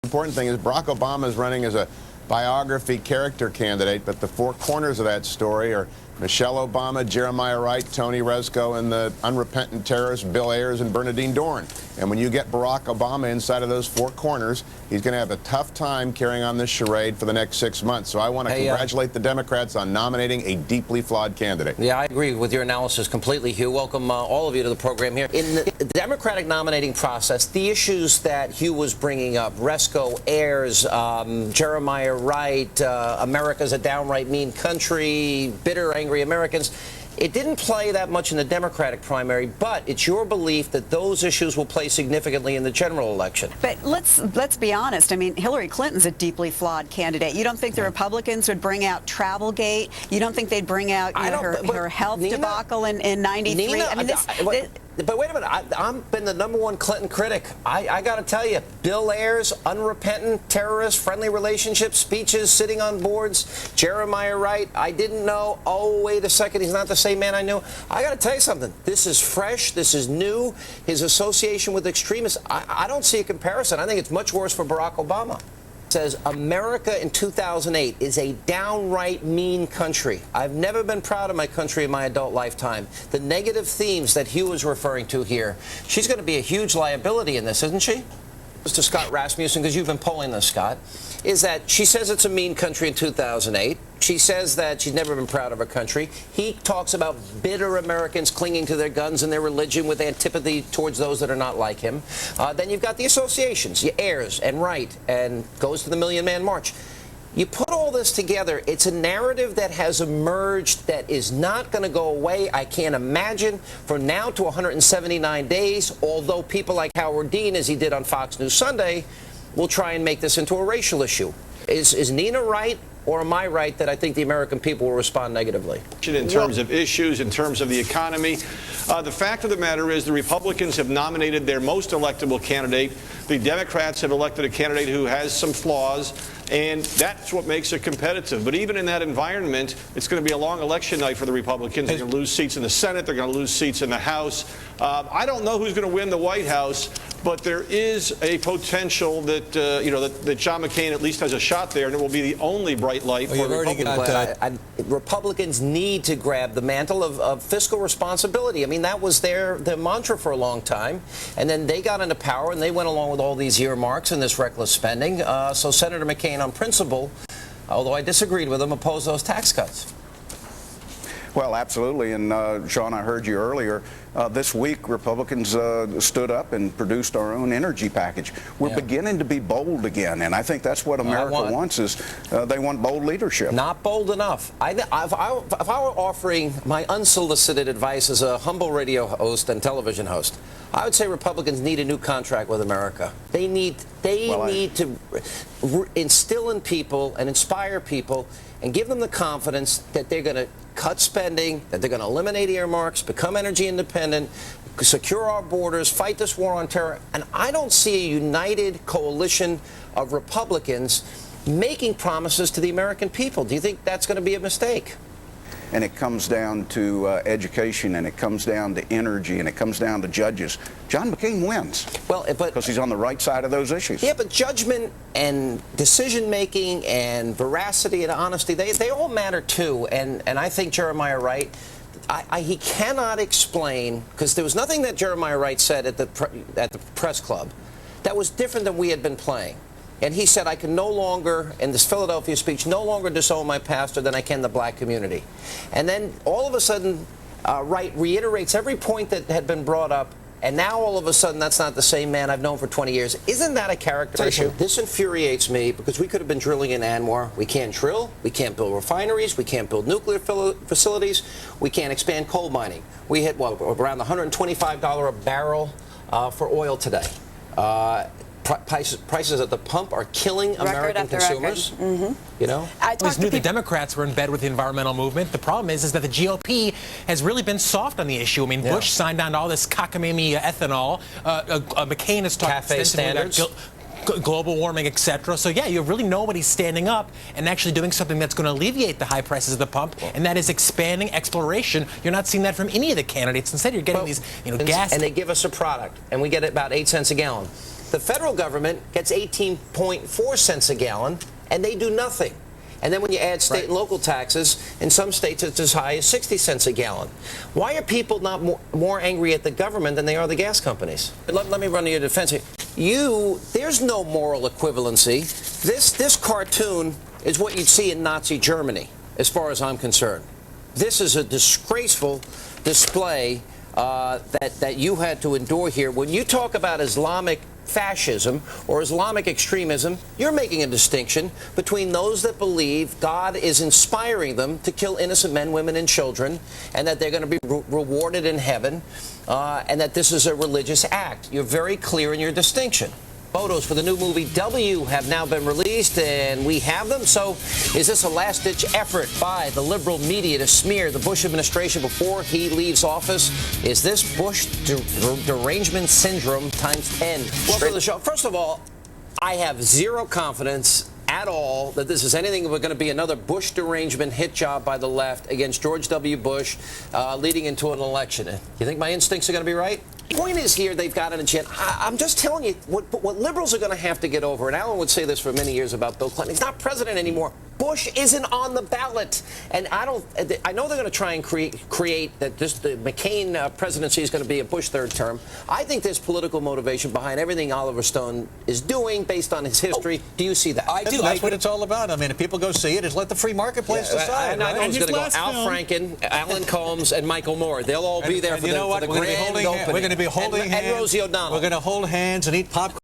important thing is Barack Obama is running as a biography character candidate, but the four corners of that story are Michelle Obama, Jeremiah Wright, Tony Rezko, and the unrepentant terrorists Bill Ayers and Bernardine Dohrn. And when you get Barack Obama inside of those four corners, he's going to have a tough time carrying on this charade for the next 6 months. So I want to congratulate the Democrats on nominating a deeply flawed candidate. Yeah, I agree with your analysis completely, Hugh. Welcome all of you to the program here. In the Democratic nominating process, the issues that Hugh was bringing up, Rezko, Ayers, Jeremiah Wright, America's a downright mean country, bitter, angry Americans, it didn't play that much in the Democratic primary, but it's your belief that those issues will play significantly in the general election. But let's be honest. I mean, Hillary Clinton's a deeply flawed candidate. You don't think the Republicans would bring out Travelgate? You don't think they'd bring out her health debacle in '93? Nina, I mean, but wait a minute, I've been the #1 Clinton critic. I got to tell you, Bill Ayers, unrepentant, terrorist, friendly relationship, speeches, sitting on boards, Jeremiah Wright, I didn't know, oh, wait a second, he's not the same man I knew. I got to tell you something, this is fresh, this is new, his association with extremists, I don't see a comparison. I think it's much worse for Barack Obama. Says America in 2008 is a downright mean country. I've never been proud of my country in my adult lifetime. The negative themes that Hugh is referring to here, she's going to be a huge liability in this, isn't she? To Scott Rasmussen, because you've been polling this, Scott, is that she says it's a mean country in 2008. She says that she's never been proud of her country. He talks about bitter Americans clinging to their guns and their religion with antipathy towards those that are not like him. Then you've got the associations, Ayers and Wright, and goes to the Million Man March. You put all this together, it's a narrative that has emerged that is not going to go away, I can't imagine, from now to 179 days, although people like Howard Dean, as he did on Fox News Sunday, will try and make this into a racial issue. Is Nina right, or am I right that I think the American people will respond negatively? In terms of issues, in terms of the economy, the fact of the matter is the Republicans have nominated their most electable candidate. The Democrats have elected a candidate who has some flaws, and that's what makes it competitive. But even in that environment, it's going to be a long election night for the Republicans. They're going to lose seats in the Senate. They're going to lose seats in the House. I don't know who's going to win the White House, but there is a potential that that John McCain at least has a shot there, and it will be the only bright light for Republicans. Republicans need to grab the mantle of fiscal responsibility. I mean, that was their mantra for a long time, and then they got into power and they went along with all these earmarks and this reckless spending. So Senator McCain, on principle, although I disagreed with him, opposed those tax cuts. Well, absolutely. And, Sean, I heard you earlier. This week, Republicans stood up and produced our own energy package. We're beginning to be bold again, and I think that's what America wants is they want bold leadership. Not bold enough. If I were offering my unsolicited advice as a humble radio host and television host, I would say Republicans need a new contract with America. They need to instill in people and inspire people and give them the confidence that they're going to cut spending, that they're going to eliminate earmarks, become energy independent, secure our borders, fight this war on terror. And I don't see a united coalition of Republicans making promises to the American people. Do you think that's going to be a mistake? And it comes down to education, and it comes down to energy, and it comes down to judges. John McCain wins. Well, because he's on the right side of those issues. Yeah, but judgment and decision-making and veracity and honesty, they all matter too. And I think Jeremiah Wright, he cannot explain, because there was nothing that Jeremiah Wright said at the press club that was different than we had been playing. And he said, I can no longer, in this Philadelphia speech, no longer disown my pastor than I can the black community. And then all of a sudden, Wright reiterates every point that had been brought up, and now all of a sudden that's not the same man I've known for 20 years. Isn't that a character issue? This infuriates me because we could have been drilling in Anwar. We can't drill. We can't build refineries. We can't build nuclear facilities. We can't expand coal mining. We hit, what, around $125 a barrel for oil today. Prices at the pump are killing American consumers. You know, I always knew the Democrats were in bed with the environmental movement. The problem is that the GOP has really been soft on the issue. I mean, Bush signed on to all this cockamamie ethanol. McCain has talked extensively about global warming, etc. So yeah, you have really nobody standing up and actually doing something that's going to alleviate the high prices of the pump, and that is expanding exploration. You're not seeing that from any of the candidates. Instead, you're getting these, gas. And they give us a product, and we get it about 8 cents a gallon. The federal government gets 18.4 cents a gallon, and they do nothing. And then when you add state and local taxes, in some states it's as high as 60 cents a gallon. Why are people not more angry at the government than they are the gas companies? Let me run to your defense here. There's no moral equivalency. This cartoon is what you'd see in Nazi Germany, as far as I'm concerned. This is a disgraceful display that you had to endure here. When you talk about Islamic fascism or Islamic extremism, you're making a distinction between those that believe God is inspiring them to kill innocent men, women, and children, and that they're going to be rewarded in heaven, and that this is a religious act. You're very clear in your distinction. Photos for the new movie W have now been released, and we have them. So is this a last-ditch effort by the liberal media to smear the Bush administration before he leaves office? Is this Bush derangement syndrome times 10? Welcome to the show. First of all, I have zero confidence at all that this is anything but going to be another Bush derangement hit job by the left against George W. Bush leading into an election. You think my instincts are going to be right? The point is here, they've got an agenda. I'm just telling you what liberals are going to have to get over, and Alan would say this for many years about Bill Clinton. He's not president anymore. Bush isn't on the ballot. And I know they're going to try and create that the McCain presidency is going to be a Bush third term. I think there's political motivation behind everything Oliver Stone is doing based on his history. Do you see that? I do. That's what it's all about. I mean, if people go see it, just let the free marketplace decide. And I know it's going to go Al Franken, Alan Colmes, and Michael Moore. They'll all be there for the grand opening. We're going to be holding hands. And Rosie O'Donnell. We're going to hold hands and eat popcorn.